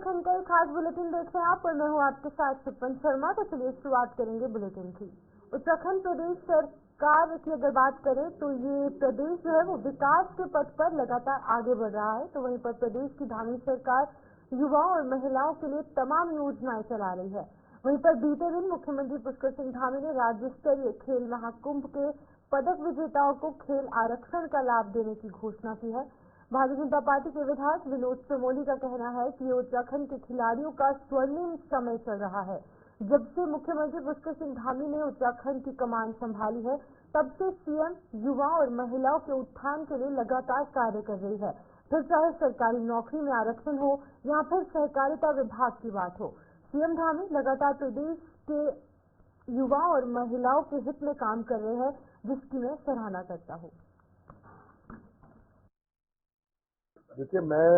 उत्तराखंड का एक खास बुलेटिन देख रहे हैं आप और मैं हूं आपके साथ सुपन शर्मा। तो चलिए शुरुआत करेंगे बुलेटिन की। उत्तराखंड प्रदेश सरकार की अगर बात करें तो ये प्रदेश जो है वो विकास के पथ पर लगातार आगे बढ़ रहा है। तो वहीं पर प्रदेश की धामी सरकार युवाओं और महिलाओं के लिए तमाम योजनाएं चला रही है। वहीं पर बीते दिन मुख्यमंत्री पुष्कर सिंह धामी ने राज्य स्तरीय खेल महाकुंभ के पदक विजेताओं को खेल आरक्षण का लाभ देने की घोषणा की है। भारतीय जनता पार्टी के विधायक विनोद चमोली का कहना है कि उत्तराखंड के खिलाड़ियों का स्वर्णिम समय चल रहा है। जब से मुख्यमंत्री पुष्कर सिंह धामी ने उत्तराखंड की कमान संभाली है, तब से सीएम युवाओं और महिलाओं के उत्थान के लिए लगातार कार्य कर रही है। फिर चाहे सरकारी नौकरी में आरक्षण हो या फिर सहकारिता विभाग की बात हो, सीएम धामी लगातार प्रदेश के युवाओं और महिलाओं के हित में काम कर रहे हैं, जिसकी मैं सराहना करता हूँ। देखिए, मैं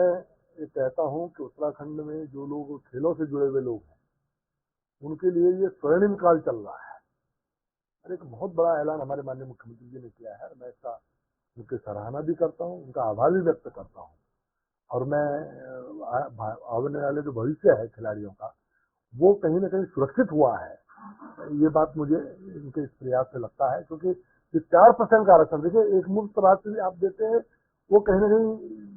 ये कहता हूं कि उत्तराखंड में जो लोग खेलों से जुड़े हुए लोग हैं, उनके लिए ये स्वर्णिम काल चल रहा है और एक बहुत बड़ा ऐलान हमारे माननीय मुख्यमंत्री जी ने किया है। मैं इसका उनकी सराहना भी करता हूं, उनका आभार भी व्यक्त करता हूं। और मैं आने वाले जो भविष्य है खिलाड़ियों का, वो कहीं ना कहीं सुरक्षित हुआ है, ये बात मुझे इनके इस प्रयास से लगता है। क्योंकि जो 4% का आरक्षण, देखिए एक मुफ्त राशि आप देते हैं, वो कहीं ना कहीं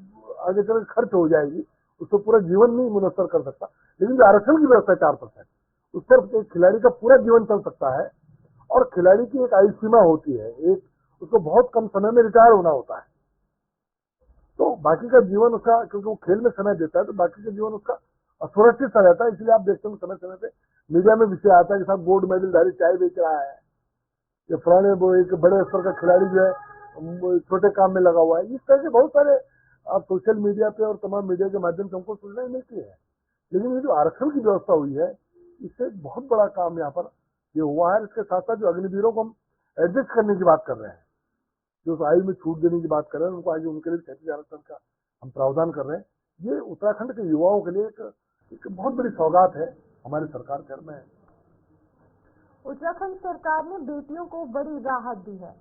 आगे चल खर्च हो जाएगी, उसको पूरा जीवन नहीं मुनस्सर कर सकता। लेकिन जो आरक्षण की व्यवस्था है 4%, उस पर एक खिलाड़ी का पूरा जीवन चल सकता है। और खिलाड़ी की एक आयु सीमा होती है, एक उसको बहुत कम समय में रिटायर होना होता है। तो बाकी का जीवन उसका, क्योंकि वो खेल में समय देता है, तो बाकी का जीवन उसका असुरक्षित सा रहता है। इसलिए आप देखते हो समय समय पे मीडिया में विषय आता है कि साहब गोल्ड मेडलधारी चाय बेच रहा है, या फलाने वो एक बड़े स्तर का खिलाड़ी जो है छोटे काम में लगा हुआ है। इस तरह के बहुत सारे आप सोशल मीडिया पे और तमाम मीडिया के माध्यम से हमको सुनने मिलती है। लेकिन ये जो आरक्षण की व्यवस्था हुई है, इससे बहुत बड़ा काम यहाँ पर ये हुआ है। इसके साथ साथ जो अग्निवीरों को हम एडजस्ट करने की बात कर रहे हैं, जो उस आयु में छूट देने की बात कर रहे हैं, उनको आगे उनके लिए 36 आरक्षण का हम प्रावधान कर रहे हैं। ये उत्तराखंड के युवाओं के लिए एक बहुत बड़ी सौगात है हमारी सरकार कर में है। उत्तराखंड सरकार ने बेटियों को बड़ी राहत दी है।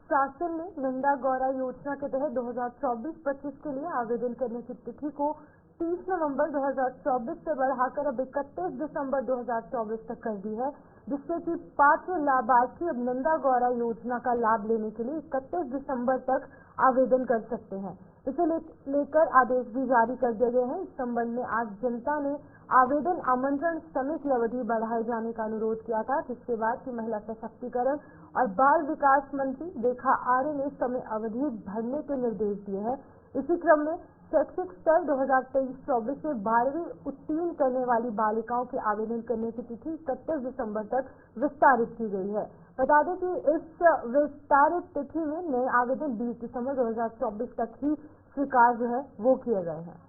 शासन ने नंदा गौरा योजना के तहत 2024-25 के लिए आवेदन करने की तिथि को 30 नवंबर 2024 से बढ़ाकर अब 31 दिसंबर 2024 तक कर दी है, जिससे कि पात्र लाभार्थी अब नंदा गौरा योजना का लाभ लेने के लिए 31 दिसंबर तक आवेदन कर सकते हैं। इसे लेकर आदेश भी जारी कर दिए गए हैं। इस संबंध में आज जनता ने आवेदन आमंत्रण समय की अवधि बढ़ाए जाने का अनुरोध किया था, जिसके बाद की महिला सशक्तिकरण और बाल विकास मंत्री रेखा आर्य ने समय अवधि भरने के निर्देश दिए हैं। इसी क्रम में शैक्षिक स्तर 2023-24 में 12वीं उत्तीर्ण करने वाली बालिकाओं के आवेदन करने की तिथि 31 दिसंबर तक विस्तारित की गई है। बता दें कि इस विस्तारित तिथि में नए आवेदन 20 दिसंबर 2024 तक ही स्वीकार जो है वो किए गए हैं।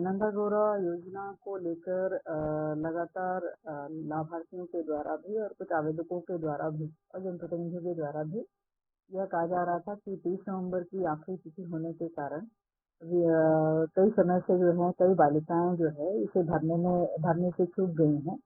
नंदा गौरा योजना को लेकर लगातार लाभार्थियों के द्वारा भी और कुछ आवेदकों के द्वारा भी और जनप्रतिनिधियों के द्वारा भी यह कहा जा रहा था कि 30 नवंबर की आखिरी तिथि होने के कारण कई समय से जो है कई बालिकाएं जो है इसे भरने से चूक गई हैं,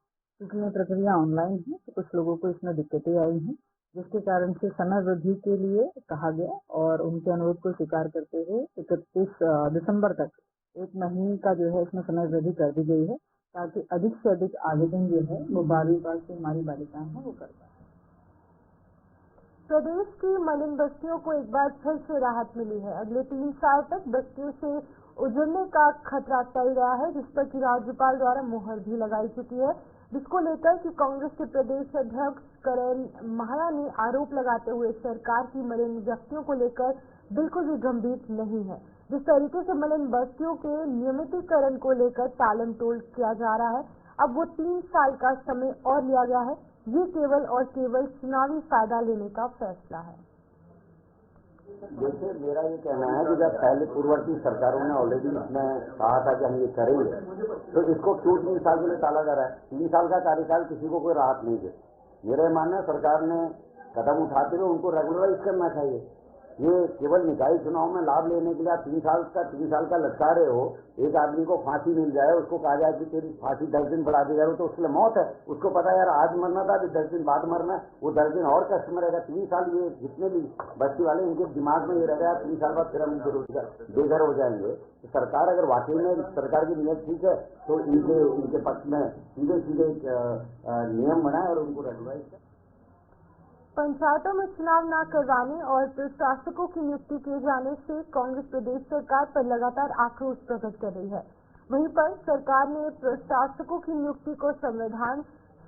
क्योंकि ये प्रक्रिया ऑनलाइन है। तो कुछ लोगों को इसमें दिक्कतें आई हैं, जिसके कारण से समय वृद्धि के लिए कहा गया और उनके अनुरोध को स्वीकार करते हुए 31 दिसंबर तक 1 महीने का जो है इसमें समय वृद्धि कर दी गई है, ताकि अधिक से अधिक आवेदन जो है वो 12वीं पास से हमारी बालिकाएं हैं वो कर पाए। प्रदेश की मलिन बस्तियों को एक बार फिर से राहत मिली है। अगले 3 साल तक बस्तियों से उजड़ने का खतरा टल गया है, जिस पर कि राज्यपाल द्वारा मुहर भी लगाई चुकी है, जिसको लेकर कि कांग्रेस के प्रदेश अध्यक्ष करण माहरा ने आरोप लगाते हुए सरकार की मलिन व्यक्तियों को लेकर बिल्कुल भी गंभीर नहीं है। जिस तरीके से मलिन बस्तियों के नियमितीकरण को लेकर टालम टोल किया जा रहा है, अब वो 3 साल का समय और लिया गया है। ये केवल और केवल चुनावी फायदा लेने का फैसला है। जैसे मेरा ये कहना है कि जब पहले पूर्ववर्ती सरकारों ने ऑलरेडी इसमें कहा था कि हम ये करेंगे, तो इसको क्यों 3 साल के लिए टाला जा रहा है? 3 साल का कार्यकाल किसी को कोई राहत नहीं दे। मेरा मानना है सरकार ने कदम उठाते हुए उनको रेगुलराइज करना चाहिए। ये केवल निकाय चुनाव में लाभ लेने के लिए आप 3 साल का लटका रहे हो। एक आदमी को फांसी मिल जाए, उसको कहा जाए कि तेरी फांसी 10 दिन बढ़ा दी जाए, तो उसके लिए मौत है। उसको पता है यार आज मरना था, अभी 10 दिन बाद मरना है, वो 10 दिन और कष्ट में रहेगा। 3 साल ये जितने भी बस्ती वाले, इनके दिमाग में ये रहेगा 3 साल बाद फिर हम बेघर हो जाएंगे। तो सरकार अगर वाकई में सरकार की नीयत ठीक है तो इनके पक्ष में सीधे सीधे नियम बनाए और उनको रेगुलाइज करें। पंचायतों में चुनाव न करवाने और प्रशासकों की नियुक्ति किए जाने से कांग्रेस प्रदेश सरकार पर लगातार आक्रोश प्रकट कर रही है। वहीं पर सरकार ने प्रशासकों की नियुक्ति को संविधान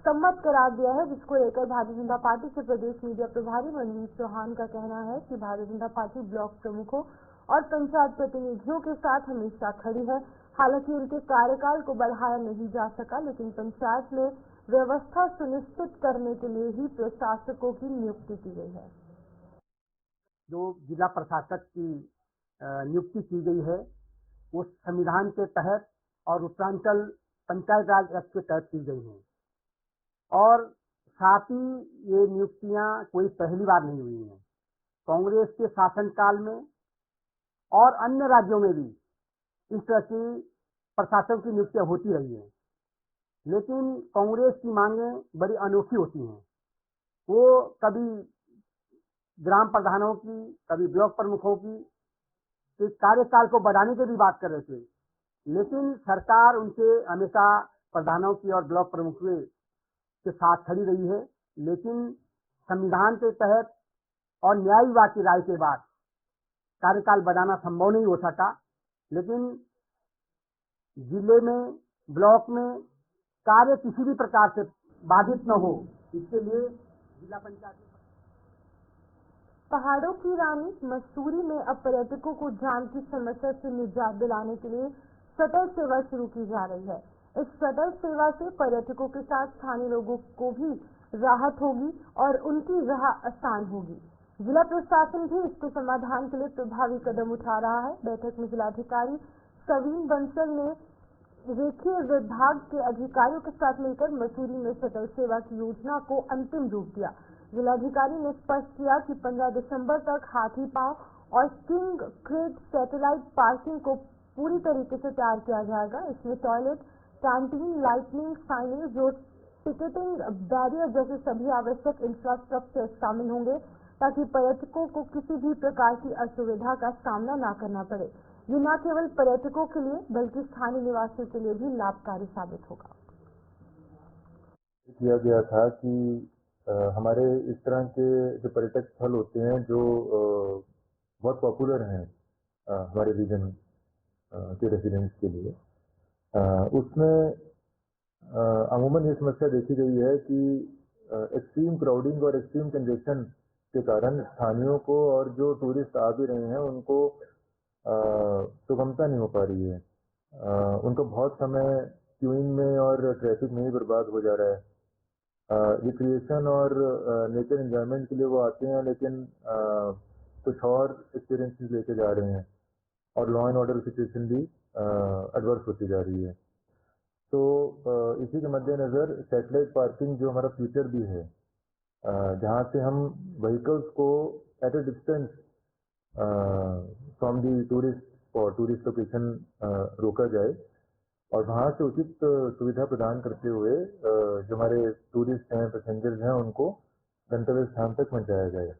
सम्मत करार दिया है, जिसको लेकर भारतीय जनता पार्टी के प्रदेश मीडिया प्रभारी मनवीर चौहान का कहना है कि भारतीय जनता पार्टी ब्लॉक प्रमुखों और पंचायत प्रतिनिधियों के साथ हमेशा खड़ी है। हालांकि उनके कार्यकाल को बढ़ाया नहीं जा सका, लेकिन पंचायत में व्यवस्था सुनिश्चित करने के लिए ही प्रशासकों की नियुक्ति की गई है। जो जिला प्रशासक की नियुक्ति की गई है वो संविधान के तहत और उत्तरांचल पंचायत राज एक्ट के तहत की गई है, और साथ ही ये नियुक्तियां कोई पहली बार नहीं हुई हैं। कांग्रेस के शासनकाल में और अन्य राज्यों में भी इस तरह की प्रशासकों की नियुक्तियां होती रही है, लेकिन कांग्रेस की मांगें बड़ी अनोखी होती हैं। वो कभी ग्राम प्रधानों की, कभी ब्लॉक प्रमुखों की कार्यकाल को बढ़ाने की भी बात कर रहे थे, लेकिन सरकार उनके हमेशा प्रधानों की और ब्लॉक प्रमुखों के साथ खड़ी रही है। लेकिन संविधान के तहत और न्याय विभाग की राय के बाद कार्यकाल बढ़ाना संभव नहीं हो सका, लेकिन जिले में, ब्लॉक में कार्य किसी भी प्रकार से बाधित न हो, इसके लिए जिला पंचायत पहाड़ों की रानी मसूरी में अब पर्यटकों को जाम की समस्या से निजात दिलाने के लिए शटल सेवा शुरू की जा रही है। इस शटल सेवा से पर्यटकों के साथ स्थानीय लोगों को भी राहत होगी और उनकी राह आसान होगी। जिला प्रशासन भी इसके समाधान के लिए प्रभावी कदम उठा रहा है। बैठक में जिलाधिकारी सवीन बंसल ने रेखीय विभाग के अधिकारियों के साथ मिलकर मसूरी में शटल सेवा की योजना को अंतिम रूप दिया। जिलाधिकारी ने स्पष्ट किया कि 15 दिसंबर तक हाथी पांव और किंग क्रेट सैटेलाइट पार्किंग को पूरी तरीके से तैयार किया जाएगा। इसमें टॉयलेट, कैंटीन, लाइटनिंग, साइनेज और टिकटिंग बैरियर जैसे सभी आवश्यक इंफ्रास्ट्रक्चर शामिल होंगे, ताकि पर्यटकों को किसी भी प्रकार की असुविधा का सामना न करना पड़े। ये न केवल पर्यटकों के लिए बल्कि स्थानीय निवासियों के लिए भी लाभकारी साबित होगा। किया गया था कि हमारे इस तरह के जो पर्यटक स्थल होते हैं जो बहुत पॉपुलर हैं हमारे रीजन के रेसिडेंट्स के लिए, उसमें अमूमन ये समस्या देखी गई है कि एक्सट्रीम क्राउडिंग और एक्सट्रीम कंजेशन के कारण स्थानीयों को और जो टूरिस्ट आ भी रहे हैं उनको सुगमता नहीं हो पा रही है। उनको बहुत समय क्यूइंग में और ट्रैफिक में ही बर्बाद हो जा रहा है। रिक्रिएशन और नेचर एंजॉयमेंट के लिए वो आते हैं, लेकिन कुछ और एक्सपीरियंसेस लेके जा रहे हैं और लॉ एंड ऑर्डर सिचुएशन भी एडवर्स होती जा रही है। तो इसी के मद्देनज़र सैटेलाइट पार्किंग जो हमारा फ्यूचर भी है, जहाँ से हम व्हीकल्स को at a distance from the tourist location रोका जाए और वहाँ से उचित सुविधा प्रदान करते हुए जो हमारे टूरिस्ट हैं, पैसेंजर्स हैं, उनको गंतव्य स्थान तक पहुँचाया जाए।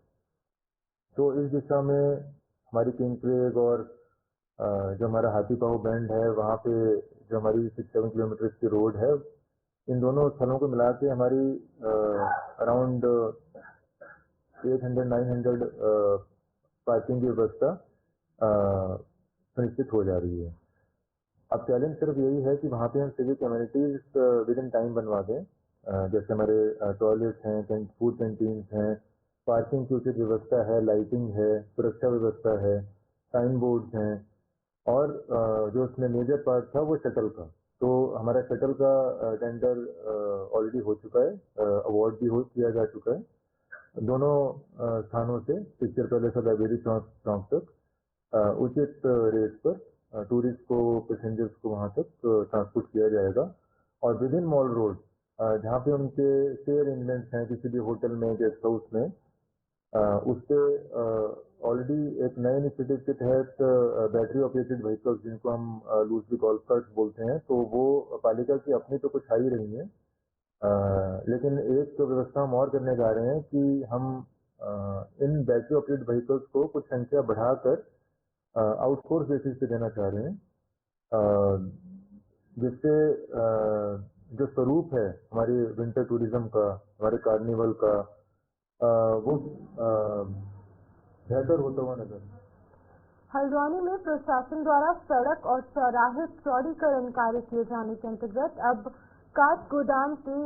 तो इस दिशा में हमारी किंग क्रेग और जो हमारा हाथी पाँव बैंड है, वहाँ पे जो हमारी 6-7 किलोमीटर की रोड है, इन दोनों स्थलों को मिला के हमारी अराउंड 800-900 पार्किंग की व्यवस्था सुनिश्चित हो जा रही है। अब चैलेंज सिर्फ यही है कि वहाँ पे हम civic communities with in time बनवा दें, जैसे हमारे टॉयलेट्स हैं, फूड कैंटीन्स हैं, पार्किंग की उचित व्यवस्था है, लाइटिंग है, सुरक्षा व्यवस्था है, साइन बोर्ड्स हैं, और जो उसमें मेजर पार्ट था वो शटल का। तो हमारा शटल का टेंडर ऑलरेडी हो चुका है, अवार्ड भी किया जा चुका है। दोनों स्थानों से पिक्चर पैलेस और लाइब्रेरी चौक तक उचित रेट पर टूरिस्ट को, पैसेंजर्स को वहाँ तक ट्रांसपोर्ट किया जाएगा। और विद इन मॉल रोड जहाँ पे उनके स्टे अरेंजमेंट्स हैं किसी भी होटल में, गेस्ट हाउस में, उससे ऑलरेडी एक नए इनिशिएटिव के तहत बैटरी ऑपरेटेड व्हीकल्स, जिनको हम लूजली गोल्फ कार्ट्स बोलते हैं, तो वो पालिका की अपनी तो कुछ आ ही रही है, लेकिन एक व्यवस्था हम और करने जा रहे हैं कि हम इन बैटरी ऑपरेटेड व्हीकल्स को कुछ संख्या बढ़ाकर आउटसोर्स बेसिस पे देना चाह रहे हैं, जिससे जो स्वरूप है हमारी विंटर टूरिज्म का, हमारे कार्निवल का, वो बेहतर होता हुआ नजर। हल्द्वानी में प्रशासन द्वारा सड़क और चौराहे चौड़ीकरण कार्य किए जाने के अंतर्गत अब काठ गोदाम के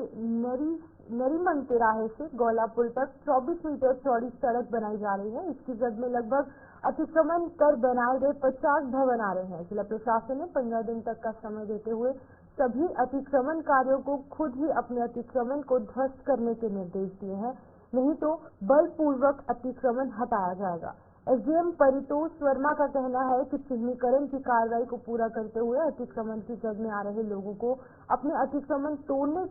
नरीमन तिराहे से गौला पुल तक 24 मीटर चौड़ी सड़क बनाई जा रही है। इसकी जद में लगभग अतिक्रमण कर बनाए गए 50 भवन आ रहे हैं। जिला प्रशासन ने 15 दिन तक का समय देते हुए सभी अतिक्रमण कार्यों को खुद ही अपने अतिक्रमण को ध्वस्त करने के निर्देश दिए हैं, नहीं तो बलपूर्वक अतिक्रमण हटाया जाएगा। एसडीएम परितोष वर्मा का कहना है कि चिन्हीकरण की कार्रवाई को पूरा करते हुए अतिक्रमण की जद में आ रहे लोगों को अपने अतिक्रमण तोड़ने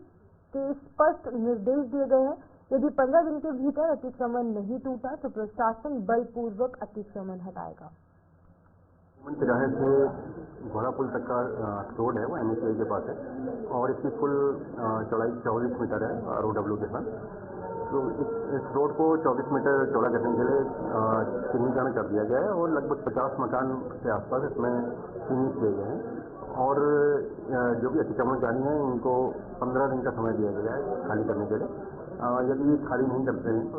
के स्पष्ट निर्देश दिए गए हैं। यदि 15 दिन के भीतर अतिक्रमण नहीं टूटा तो प्रशासन बलपूर्वक अतिक्रमण हटाएगा। तिराहे से घोड़ा पुल तक का रोड है वो एमएसआई के पास है और इसकी कुल चौड़ाई 24 मीटर है ROW के साथ। तो इस रोड को 24 मीटर चौड़ा करने के लिए चिन्हीकरण कर दिया गया है और लगभग 50 मकान के आसपास इसमें चिन्हित किए गए हैं और जो भी अतिक्रमणकारी हैं इनको 15 दिन का समय दिया गया है खाली करने के लिए। यदि खाली नहीं करते हैं तो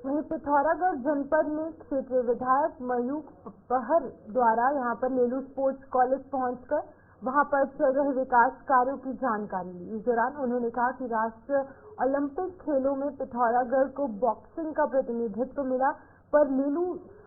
वहीं पिथौरागढ़ जनपद में क्षेत्रीय विधायक मयूख पहर द्वारा यहां पर लेलू स्पोर्ट्स कॉलेज पहुंचकर वहां पर चल रहे विकास कार्यों की जानकारी ली। इस दौरान उन्होंने कहा कि राष्ट्रीय ओलंपिक खेलों में पिथौरागढ़ को बॉक्सिंग का प्रतिनिधित्व मिला, पर लेलू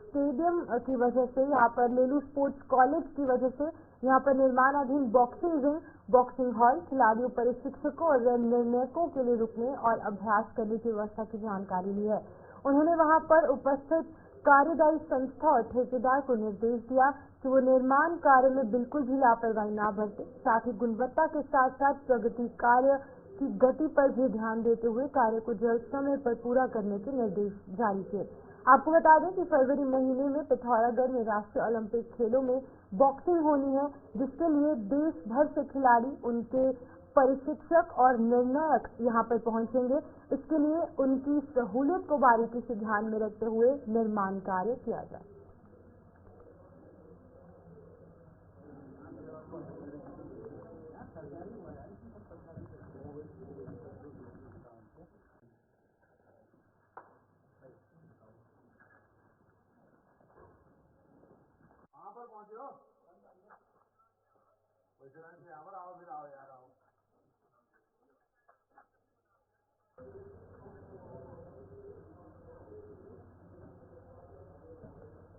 स्टेडियम की वजह से, यहाँ पर लेलू स्पोर्ट्स कॉलेज की वजह से यहाँ पर निर्माणाधीन बॉक्सिंग रिंग, बॉक्सिंग हॉल, खिलाड़ियों, प्रशिक्षकों और निर्णायकों के लिए रुकने और अभ्यास करने की व्यवस्था की जानकारी ली है। उन्होंने वहां पर उपस्थित कार्यदायी संस्था और ठेकेदार को निर्देश दिया कि वो निर्माण कार्य में बिल्कुल भी लापरवाही न बरते, साथ ही गुणवत्ता के साथ साथ प्रगति कार्य की गति पर भी ध्यान देते हुए कार्य को जल्द समय पर पूरा करने के निर्देश जारी किए। आपको बता दें कि फरवरी महीने में पिथौरागढ़ में राष्ट्रीय ओलंपिक खेलों में बॉक्सिंग होनी है, जिसके लिए देश भर से खिलाड़ी, उनके प्रशिक्षक और निर्णायक यहां पर पहुंचेंगे। इसके लिए उनकी सहूलियत को बारीकी से ध्यान में रखते हुए निर्माण कार्य किया जाए।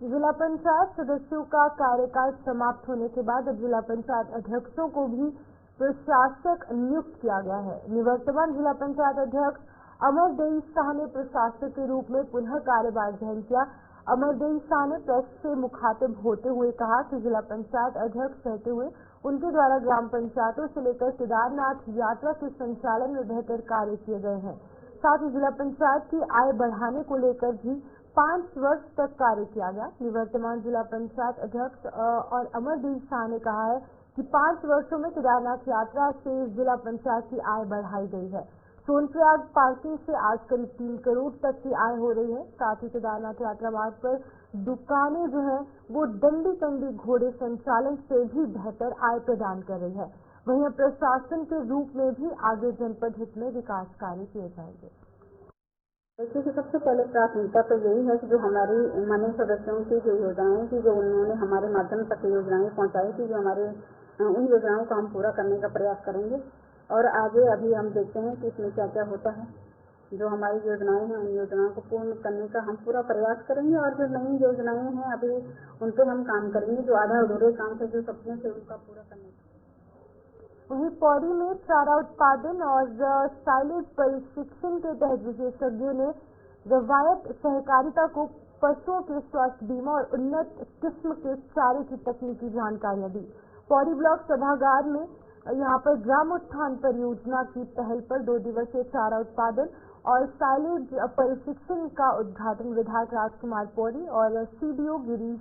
जिला पंचायत सदस्यों का कार्यकाल समाप्त होने के बाद अब जिला पंचायत अध्यक्षों को भी प्रशासक नियुक्त किया गया है। निवर्तमान जिला पंचायत अध्यक्ष अमरदेई शाह ने प्रशासक के रूप में पुनः कार्यभार ग्रहण किया। अमरदेई शाह ने प्रेस से मुखातिब होते हुए कहा कि जिला पंचायत अध्यक्ष रहते हुए उनके द्वारा ग्राम पंचायतों से लेकर केदारनाथ यात्रा के संचालन में बेहतर कार्य किए गए हैं। साथ ही जिला पंचायत की आय बढ़ाने को लेकर भी 5 वर्ष तक कार्य किया गया। निवर्तमान जिला पंचायत अध्यक्ष और अमरदेई शाह ने कहा है कि 5 वर्षों में केदारनाथ यात्रा से जिला पंचायत की आय बढ़ाई गई है। सोनप्रयाग पार्किंग से आज करीब 3 करोड़ तक की आय हो रही है। साथ ही केदारनाथ यात्रा मार्ग पर दुकानें जो है वो दंडी कंडी घोड़े संचालन से भी बेहतर आय प्रदान कर रही है। वहीं प्रशासन के रूप में भी आगे जनपद हित में विकास कार्य किए जाएंगे। देखिए कि सबसे पहले प्राथमिकता तो यही है कि जो हमारी माननीय सदस्यों की जो योजनाएं थी, जो उन्होंने हमारे माध्यम तक योजनाएं पहुंचाई थी, जो हमारे उन योजनाओं को हम पूरा करने का प्रयास करेंगे और आगे अभी हम देखते हैं कि इसमें क्या क्या होता है। जो हमारी योजनाएं हैं उन योजनाओं को पूर्ण करने का हम पूरा प्रयास करेंगे और जो नई योजनाएं हैं अभी उन पर हम काम करेंगे। जो आधा अधूरे काम थे, जो सपने थे, उनका पूरा करने का। वहीं पौड़ी में चारा उत्पादन और साइलेज प्रशिक्षण के तहत विशेषज्ञों ने रवायत सहकारिता को पशुओं के स्वास्थ्य बीमा और उन्नत किस्म के चारे की तकनीकी जानकारियां दी। पौड़ी ब्लॉक सभागार में यहाँ पर ग्राम उत्थान परियोजना की पहल पर 2 दिवसीय चारा उत्पादन और साइलेज प्रशिक्षण का उद्घाटन विधायक राजकुमार पौड़ी और सीडीओ गिरीश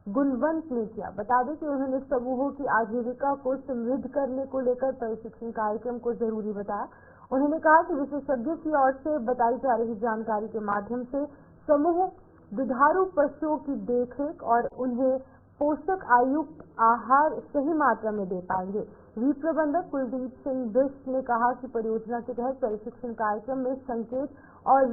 गुणवंत ने किया। बता दें कि उन्होंने समूहों की आजीविका को समृद्ध करने को लेकर प्रशिक्षण कार्यक्रम को जरूरी बताया। उन्होंने कहा कि विशेषज्ञों की ओर से बताई जा रही जानकारी के माध्यम से समूह दुधारू पशुओं की देखरेख और उन्हें पोषक आयुक्त आहार सही मात्रा में दे पाएंगे। वीट प्रबंधक कुलदीप सिंह बिष्ट ने कहा कि परियोजना के तहत प्रशिक्षण कार्यक्रम में संकेत और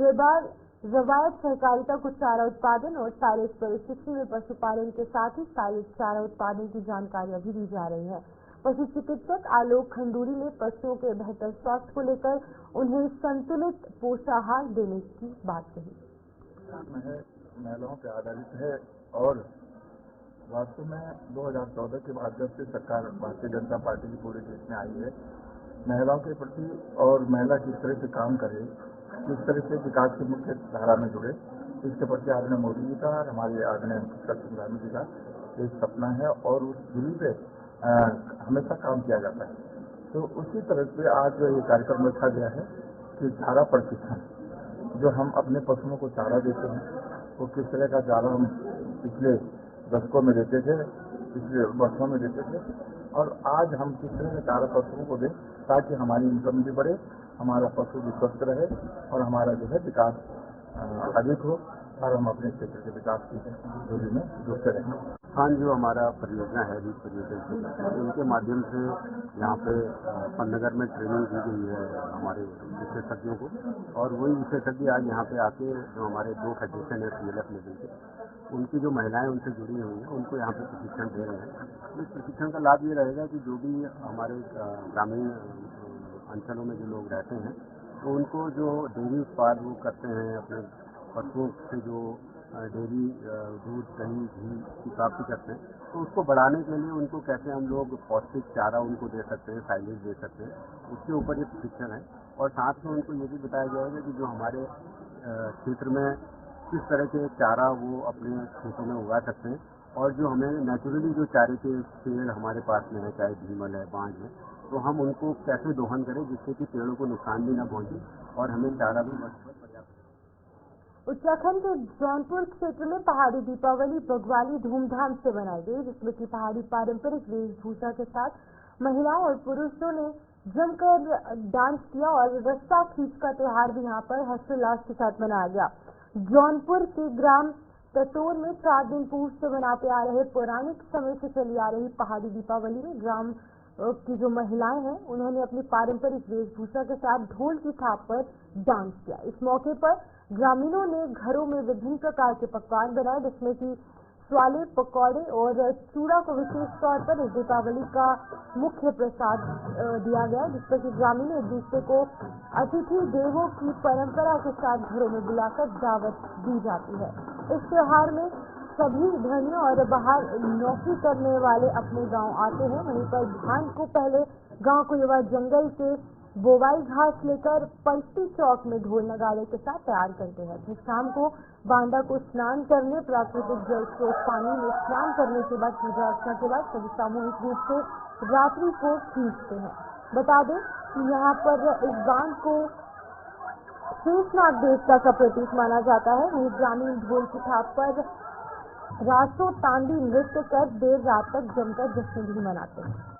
रवायत सहकारिता को चारा उत्पादन और साइलेज प्रशिक्षण में पशुपालन के साथ ही साइलेज चारा उत्पादन की जानकारियां भी दी जा रही है। पशु चिकित्सक आलोक खंडूरी ने पशुओं के बेहतर स्वास्थ्य को लेकर उन्हें संतुलित पोषाहार देने की बात कही। महिलाओं पर आधारित है और वास्तव में 2014 के बाद जब से सरकार भारतीय जनता पार्टी की पूरे देश में आई है, महिलाओं के प्रति और महिला किस तरह से काम करे, किस तरह से विकास की मुख्य धारा में जुड़े, इसके प्रति आदरणीय मोदी जी का और हमारे आदरणीय प्रधानमंत्री जी का एक सपना है और उस दिल्ली पे हमेशा काम किया जाता है। तो उसी तरह से आज ये कार्यक्रम रखा गया है कि चारा प्रशिक्षण, जो हम अपने पशुओं को चारा देते हैं, वो किस तरह का चारा हम पिछले दशकों में देते थे, पिछले वर्षों में देते थे, और आज हम किस तरह से चारा पशुओं को दें ताकि हमारी इनकम भी बढ़े, हमारा पशु भी स्वस्थ रहे और हमारा जो है विकास अधिक हो और हम अपने क्षेत्र के विकास की जोड़ी में जुड़ते रहें। हाँ, जो हमारा परियोजना है वीट परियोजना, उनके माध्यम से यहाँ पे पन्नगर में ट्रेनिंग दी गई है हमारे विशेषज्ञों को, और वही विशेषज्ञ आज यहाँ पे आके जो हमारे 2 फेडरेशन है CLF लेवल के, उनकी जो महिलाएं उनसे जुड़ी हुई हैं उनको यहाँ पे प्रशिक्षण दे रहे हैं। इस प्रशिक्षण का लाभ ये रहेगा कि जो भी हमारे ग्रामीण अंचलों में जो लोग रहते हैं, तो उनको जो डेयरी उत्पाद वो करते हैं, अपने पशुओं से जो डेयरी दूध, दही, घी की प्राप्ति करते हैं, तो उसको बढ़ाने के लिए उनको कैसे हम लोग पौष्टिक चारा उनको दे सकते हैं, साइलेज दे सकते हैं, उसके ऊपर ये प्रशिक्षण है। और साथ में उनको ये भी बताया जाएगा कि जो हमारे क्षेत्र में किस तरह के चारा वो अपने खेतों में उगा सकते हैं, और जो हमें नेचुरली जो चारे के पेड़ हमारे पास में है, चाहे भीमल है, बांज है, तो हम उनको कैसे दोहन करें जिससे कि पेड़ों को नुकसान भी न पहुंचे और हमें चारा भी पर्याप्त। उत्तराखंड के जौनपुर क्षेत्र में पहाड़ी दीपावली बग्वाली धूमधाम से मनाई गई, जिसमें की पहाड़ी पारंपरिक वेशभूषा के साथ महिलाओं और पुरुषों ने जमकर डांस किया और रस्सा खींच का त्योहार भी यहाँ पर हर्षोल्लास के साथ मनाया गया। जौनपुर के ग्राम तटोर में 4 दिन पूर्व से मनाते आ रहे पौराणिक समय से चली आ रही पहाड़ी दीपावली में ग्राम की जो महिलाएं हैं उन्होंने अपनी पारंपरिक वेशभूषा के साथ ढोल की थाप पर डांस किया। इस मौके पर ग्रामीणों ने घरों में विभिन्न प्रकार के पकवान बनाए, जिसमें कि स्वाले, पकौड़े और चूड़ा को विशेष तौर पर इस दीपावली का मुख्य प्रसाद दिया गया, जिसमें कि ग्रामीण एक दूसरे को अतिथि देवों की परंपरा के साथ घरों में बुलाकर दावत दी जाती है। इस त्योहार में सभी धनियों और बाहर नौकरी करने वाले अपने गांव आते हैं। वहीं पर धान को पहले गांव को युवा जंगल के बोवाई घास लेकर पंचती चौक में ढोल नगाड़े के साथ तैयार करते हैं। फिर शाम को बांदा को स्नान करने, प्राकृतिक जल स्रोत पानी में स्नान करने के बाद पूजा अर्चना के बाद सभी सामूहिक रूप से रात्रि को खींचते हैं। बता दें कि यहाँ पर इस बांध को शेषनाग देवता का प्रतीक माना जाता है। वहीं ग्रामीण ढोल की थाप पर रासो तांडी नृत्य कर देर रात तक जमकर जश्न भी मनाते हैं।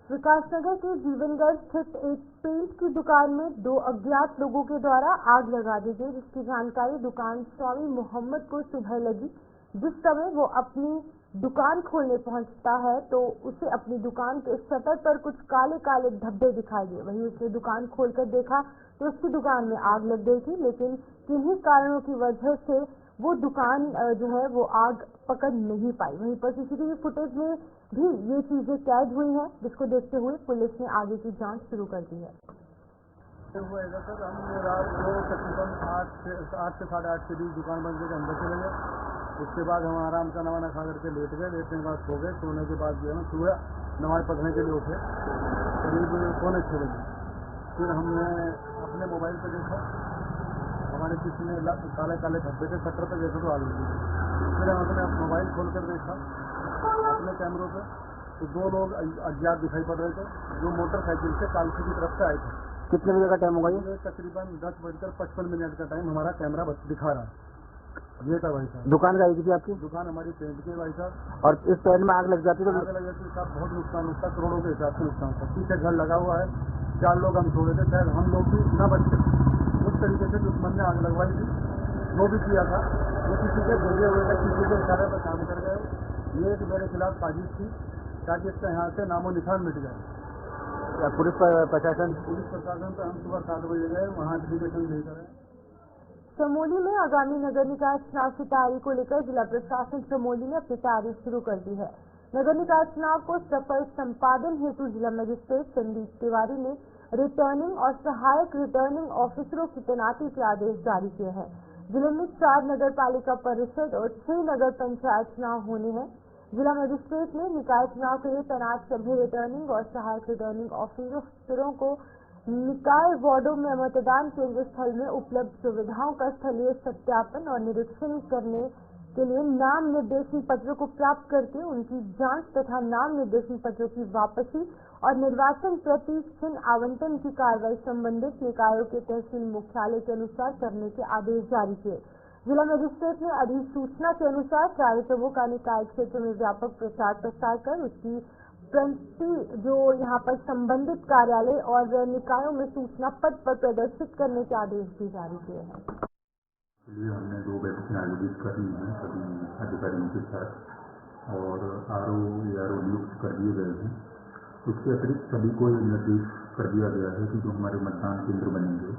विकासनगर के जीवनगढ़ स्थित एक पेंट की दुकान में 2 अज्ञात लोगों के द्वारा आग लगा दी गई, जिसकी जानकारी दुकान स्वामी मोहम्मद को सुबह लगी। जिस समय वो अपनी दुकान खोलने पहुंचता है तो उसे अपनी दुकान के शटर पर कुछ काले काले धब्बे दिखाई दिए। वहीं उसने दुकान खोलकर देखा तो उसकी दुकान में आग लग गई थी, लेकिन किन्हीं कारणों की वजह से वो दुकान जो है वो आग पकड़ नहीं पाई। वहीं पर सीसीटीवी फुटेज में भी ये चीजें कैद हुई हैं, जिसको देखते हुए पुलिस ने आगे की जांच शुरू कर दी है। हुआ है सर, हम रात को तकरीबन 8 से 8:30 के बीच दुकान बंद करके अंदर चले गए। उसके बाद हम आराम का नवाना खा करके लेट गए। लेटने के बाद सो गए। सोने के बाद जो है ना सुबह नमाज पढ़ने के लिए उठे करीब 6:45 बजे। फिर हमने अपने मोबाइल पर देखा, हमारे किसी ने काले काले धब्बे के शटर पर देखा तो आग लगी। फिर हम अपने मोबाइल खोल कर देखा अपने कैमरों पर तो 2 लोग अज्ञात दिखाई पड़ रहे थे, जो मोटरसाइकिल से कालसी की तरफ से आए थे। कितने बजे का टाइम होगा ये? तकरीबन 10:55 का टाइम हमारा कैमरा दिखा रहा है। ये था भाई साहब। दुकान का थी आपकी? दुकान हमारी पेंट की भाई साहब। और इस पेंट में आग लग जाती तो? आग लग जाती साहब, बहुत नुकसान होता, करोड़ों के हिसाब से नुकसान होता। पीछे घर लगा हुआ है, 4 लोग हम छोड़े थे, शायद हम लोग भी न बच सके। उस तरीके से दुश्मन ने आग लगवाई थी, जो भी किया था वो किसी के भेजे हुए थे, किसी के इशारे पर काम कर गए। ये मेरे खिलाफ साजिश थी ताकि इसका यहाँ से नामो निशान मिट जाए। पुलिस प्रशासन तो हम सुबह 7 बजे गए, वहाँ एप्लीकेशन लेकर आए। चमोली में आगामी नगर निकाय चुनाव की तैयारी को लेकर जिला प्रशासन चमोली ने अपनी तैयारी शुरू कर दी है। नगर निकाय चुनाव को सफल संपादन हेतु जिला मजिस्ट्रेट संदीप तिवारी ने रिटर्निंग और सहायक रिटर्निंग ऑफिसरों की तैनाती के आदेश जारी किए हैं। जिले में 4 नगर पालिका परिषद और 6 नगर पंचायत चुनाव होने हैं। जिला मजिस्ट्रेट ने निकाय चुनाव के लिए तैनात सभी रिटर्निंग और सहायक रिटर्निंग ऑफिसरों को निकाय वार्डों में मतदान केंद्र स्थल में उपलब्ध सुविधाओं का स्थलीय सत्यापन और निरीक्षण करने के लिए नाम निर्देशन पत्रों को प्राप्त करके उनकी जांच तथा नाम निर्देशन पत्रों की वापसी और निर्वाचन प्रतीक चिन्ह आवंटन की कार्रवाई संबंधित निकायों के तहसील मुख्यालय के अनुसार करने के आदेश जारी किए। जिला मजिस्ट्रेट ने अधिसूचना के अनुसार कार्यक्रमों का निकाय क्षेत्र में व्यापक प्रचार प्रसार कर उसकी प्रति जो यहाँ पर संबंधित कार्यालय और निकायों में सूचना पट पर प्रदर्शित करने के आदेश भी जारी किए हैं। इसलिए हमने 2 बैठकें आयोजित करनी है सभी अधिकारियों के साथ और आरओ नियुक्त कर दिए गए हैं। उसके अतिरिक्त सभी को ये निर्देश कर दिया गया है कि जो हमारे मतदान केंद्र बनेंगे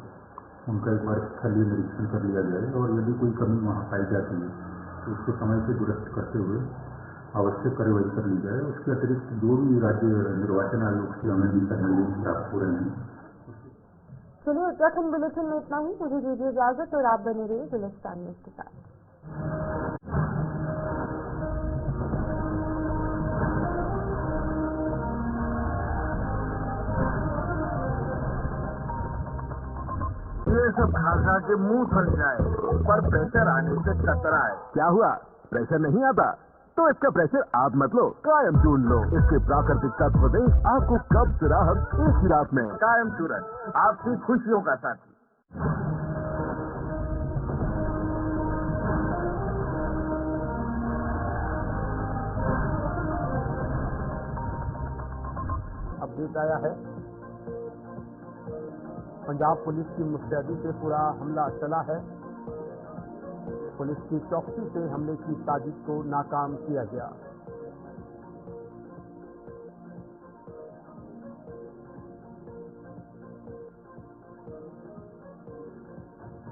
उनका एक बार स्थलीय निरीक्षण कर लिया जाए और यदि कोई कमी वहाँ पाई जाती है तो उसको समय से दुरुस्त करते हुए आवश्यक कार्रवाई कर ली जाए। उसके अतिरिक्त जो भी राज्य निर्वाचन आयोग से हमें भी निर्देश प्राप्त हो रहे हैं। चलिए उत्तराखंड बुलेटिन में इतना ही। मुझे दीजिए इजाजत और आप बने रहिए गुलिस्तान न्यूज़ के साथ। ये सब खा के मुंह फट जाए पर प्रेशर आने से कतराए। क्या हुआ? प्रेशर नहीं आता तो इसका प्रेशर आप मत लो, कायम चूर्ण लो। इसके प्राकृतिक तत्व दे आपको कब्ज से राहत एक ही रात में। कायम चूर्ण आपकी खुशियों का साथी। अपडेट आया है, पंजाब पुलिस की मुस्तैदी से पूरा हमला चला है। पुलिस की चौकसी से हमले की साजिश को नाकाम किया गया।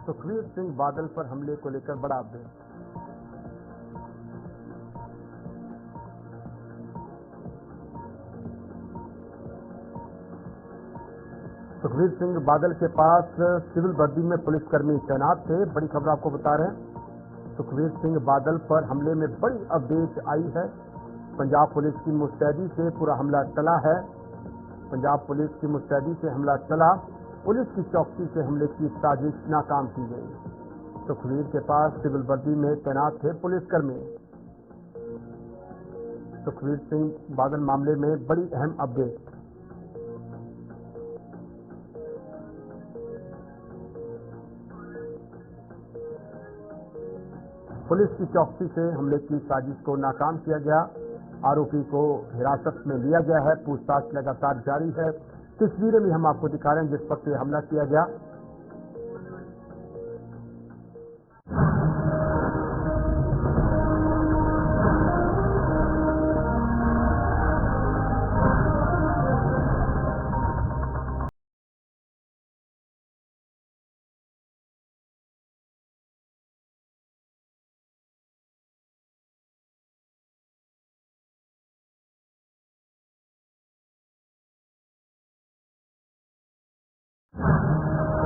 सुखबीर सिंह बादल पर हमले को लेकर बड़ा अपडेट। सुखबीर सिंह बादल के पास सिविल वर्दी में पुलिसकर्मी तैनात थे। बड़ी खबर आपको बता रहे हैं, सुखबीर सिंह बादल पर हमले में बड़ी अपडेट आई है। पंजाब पुलिस की मुस्तैदी से पूरा हमला चला है। पंजाब पुलिस की मुस्तैदी से हमला चला, पुलिस की चौकसी से हमले की साजिश नाकाम की गई। सुखबीर के पास सिविल वर्दी में तैनात थे पुलिसकर्मी। सुखबीर सिंह बादल मामले में बड़ी अहम अपडेट। पुलिस की चौकसी से हमले की साजिश को नाकाम किया गया। आरोपी को हिरासत में लिया गया है। पूछताछ लगातार जारी है। तस्वीरें भी हम आपको दिखा रहे हैं जिस वक्त हमला किया गया। है।